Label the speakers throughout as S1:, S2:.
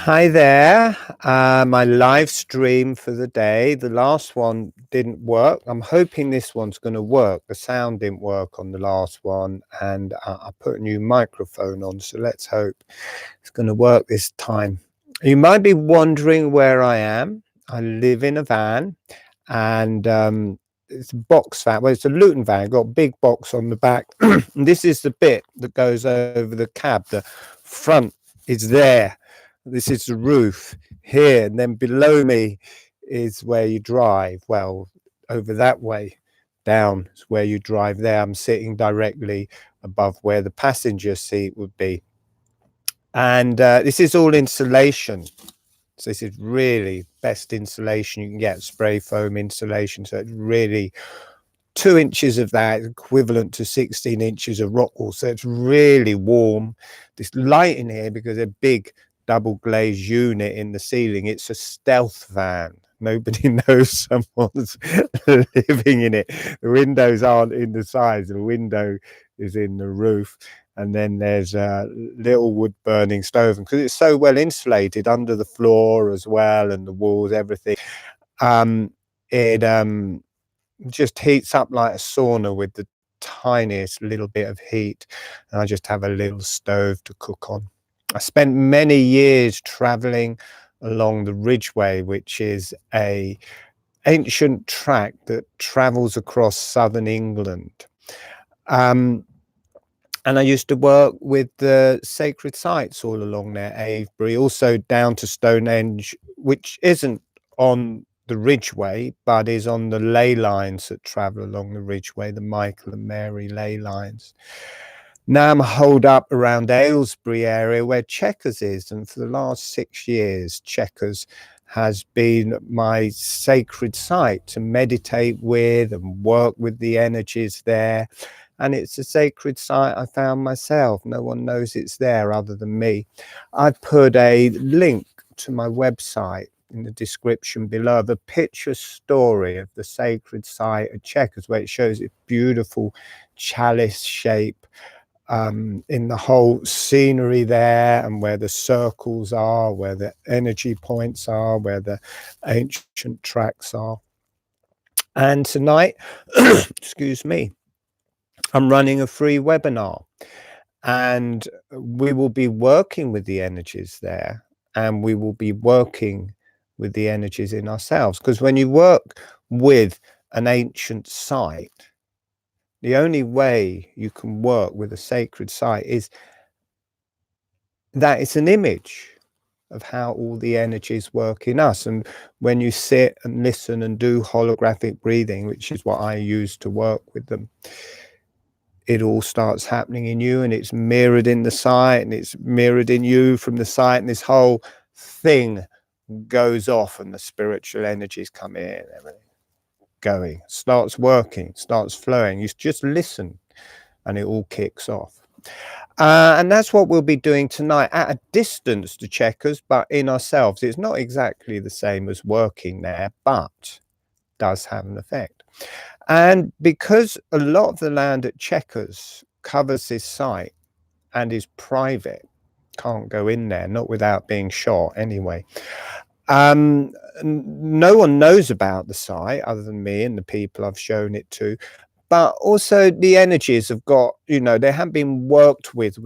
S1: Hi there. My live stream for the day. The last one didn't work. I'm hoping this one's going to work. The sound didn't work on the last one, and I put a new microphone on, so let's hope it's going to work this time. You might be wondering where I am. I live in a van, and it's a box van. Well, it's a Luton van. Got a big box on the back. And this is the bit that goes over the cab. The front is there. This is the roof here, and then below me is where you drive. Well, over that way down is where you drive there. I'm sitting directly above where the passenger seat would be. And this is all insulation. So this is really best insulation you can get, spray foam insulation. So it's really 2 inches of that is equivalent to 16 inches of rock wool. So it's really warm. This light in here, because they're big double glazed unit in the ceiling, it's a stealth van. Nobody knows someone's living in it. The windows aren't in the sides. The window is in the roof. And then there's a little wood burning stove. And because it's so well insulated under the floor as well, and the walls, everything, it just heats up like a sauna with the tiniest little bit of heat. And I just have a little stove to cook on. I spent many years traveling along the Ridgeway, which is a ancient track that travels across southern England. And I used to work with the sacred sites all along there, Avebury, also down to Stonehenge, which isn't on the Ridgeway, but is on the ley lines that travel along the Ridgeway, the Michael and Mary ley lines. Now I'm holed up around Aylesbury area where Chequers is, and for the last 6 years, Chequers has been my sacred site to meditate with and work with the energies there. And it's a sacred site I found myself. No one knows it's there other than me. I've put a link to my website in the description below, the picture story of the sacred site at Chequers, where it shows its beautiful chalice shape in the whole scenery there, and where the circles are, where the energy points are, where the ancient tracks are. And tonight, excuse me, I'm running a free webinar, and we will be working with the energies there, and we will be working with the energies in ourselves. Because when you work with an ancient site, the only way you can work with a sacred site is that it's an image of how all the energies work in us. And when you sit and listen and do holographic breathing, which is what I use to work with them, it all starts happening in you, and it's mirrored in the site, and it's mirrored in you from the site, and this whole thing goes off, and the spiritual energies come in, everything going, starts working, starts flowing. You just listen and it all kicks off. And that's what we'll be doing tonight, at a distance to Chequers, but in ourselves. It's not exactly the same as working there, but does have an effect. And because a lot of the land at Chequers covers this site and is private, can't go in there, not without being shot anyway. No one knows about the site other than me and the people I've shown it to. But also the energies have got, they haven't been worked with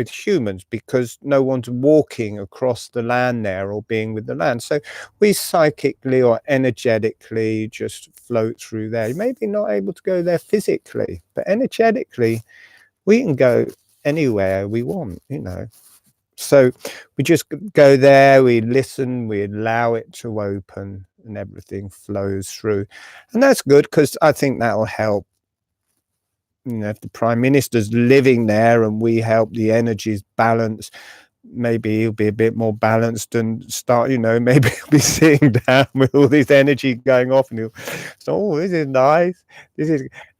S1: humans, because no one's walking across the land there or being with the land. So we psychically or energetically just float through there. You may be not able to go there physically, but energetically we can go anywhere we want, So we just go there, we listen, we allow it to open, and everything flows through. And that's good, because I think that will help. If the Prime Minister's living there and we help the energies balance, maybe he'll be a bit more balanced and start, maybe he'll be sitting down with all this energy going off, and he'll say, oh, this is nice.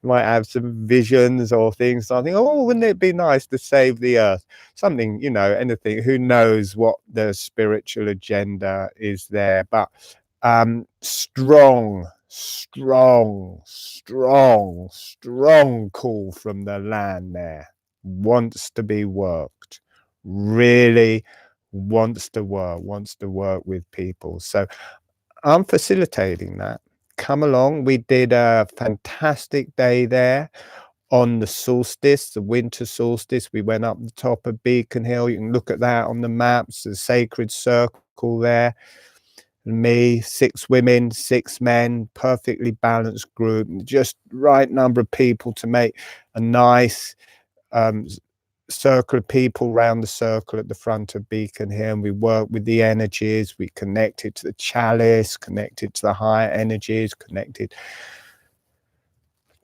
S1: Might have some visions or things. So I think, oh, wouldn't it be nice to save the earth? Something, anything. Who knows what the spiritual agenda is there? But strong call from the land there. Wants to be worked, really wants to work with people. So I'm facilitating that. Come along. We did a fantastic day there on the solstice, the winter solstice. We went up the top of Beacon Hill. You can look at that on the maps, the sacred circle there. Me, 6 women, 6 men, perfectly balanced group, just right number of people to make a nice um, circle of people round the circle at the front of Beacon Hill. And we worked with the energies. We connected to the chalice, connected to the higher energies, connected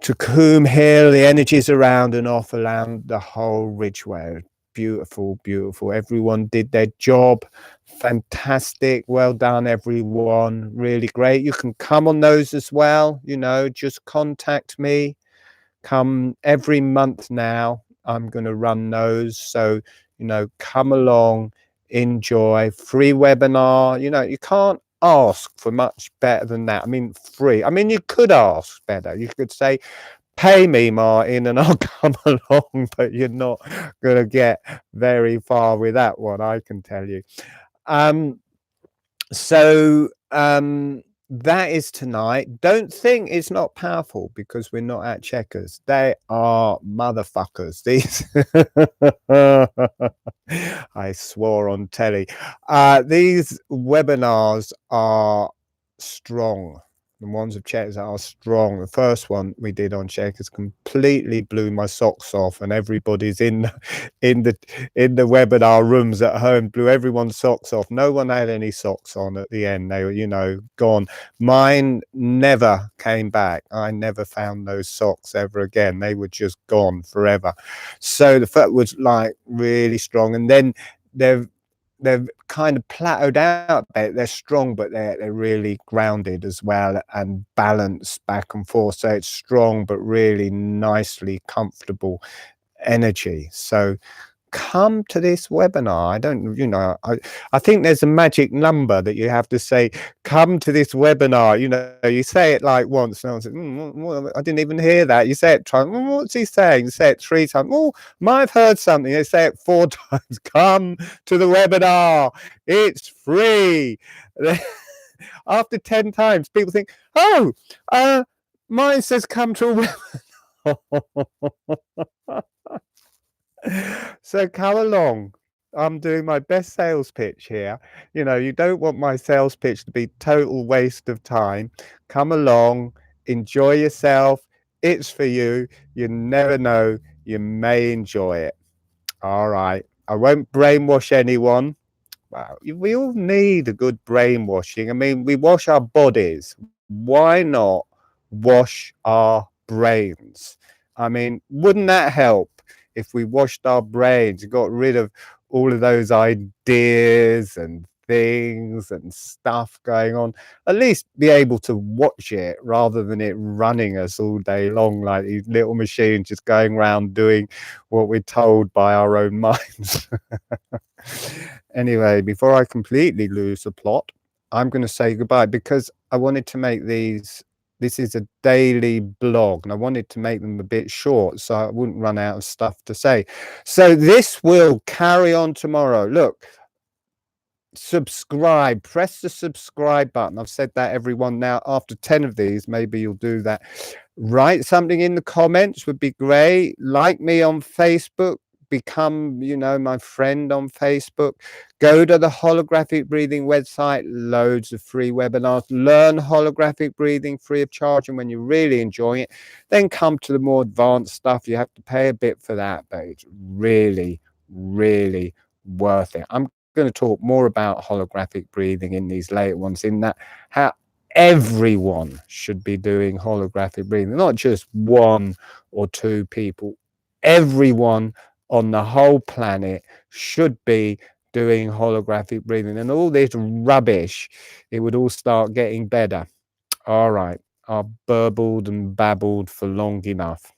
S1: to Coombe Hill, the energies around and off around the whole ridgeway. Beautiful, beautiful. Everyone did their job. Fantastic. Well done, everyone. Really great. You can come on those as well. You know, just contact me. Come every month now. I'm going to run those. So, you know, come along, enjoy. Free webinar. You know, you can't ask for much better than that. I mean, free. I mean, you could ask better. You could say, pay me, Martin, and I'll come along, but you're not going to get very far with that one, I can tell you. So that is tonight. Don't think it's not powerful because we're not at Checkers. They are motherfuckers. These I swore on telly. These webinars are strong. The ones of Checkers are strong. The first one we did on Checkers completely blew my socks off, and everybody's in the webinar rooms at home, blew everyone's socks off. No one had any socks on at the end. They were, you know, gone. Mine never came back. I never found those socks ever again. They were just gone forever. So the first was like really strong, and then they've kind of plateaued out. They're strong, but they're really grounded as well and balanced back and forth. So it's strong, but really nicely comfortable energy. So come to this webinar. I don't, you know, I think there's a magic number that you have to say, come to this webinar. You know, you say it like once, and I was like, I didn't even hear that. You say it twice. What's he saying? You say it 3 times. Oh, might have heard something. They say it 4 times. Come to the webinar. It's free. After 10 times, people think, oh, mine says come to a webinar. So come along. I'm doing my best sales pitch here. You know, you don't want my sales pitch to be total waste of time. Come along, enjoy yourself. It's for you. You never know. You may enjoy it. All right. I won't brainwash anyone. Wow. We all need a good brainwashing. I mean, we wash our bodies. Why not wash our brains? I mean, wouldn't that help if we washed our brains and got rid of all of those ideas and things and stuff going on? At least be able to watch it rather than it running us all day long like these little machines just going around doing what we're told by our own minds. Anyway, before I completely lose the plot, I'm going to say goodbye because I wanted to make these. This is a daily blog and I wanted to make them a bit short so I wouldn't run out of stuff to say. So this will carry on tomorrow. Look, subscribe, press the subscribe button. I've said that, everyone. Now, after 10 of these, maybe you'll do that. Write something in the comments would be great. Like me on Facebook. Become, you know, my friend on Facebook. Go to the holographic breathing website. Loads of free webinars. Learn holographic breathing free of charge, and when you really enjoy it, then come to the more advanced stuff. You have to pay a bit for that, but it's really, really worth it. I'm going to talk more about holographic breathing in these later ones, in that how everyone should be doing holographic breathing, not just 1 or 2 people. Everyone on the whole planet should be doing holographic breathing, and all this rubbish, it would all start getting better. All right, I've burbled and babbled for long enough.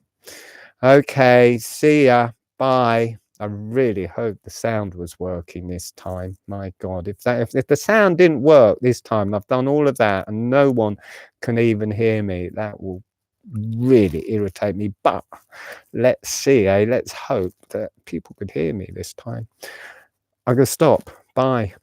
S1: Okay, see ya. Bye. I really hope the sound was working this time. My God, if the sound didn't work this time, I've done all of that and no one can even hear me, that will really irritate me. But let's see, let's hope that people could hear me this time. I'm going to stop. Bye.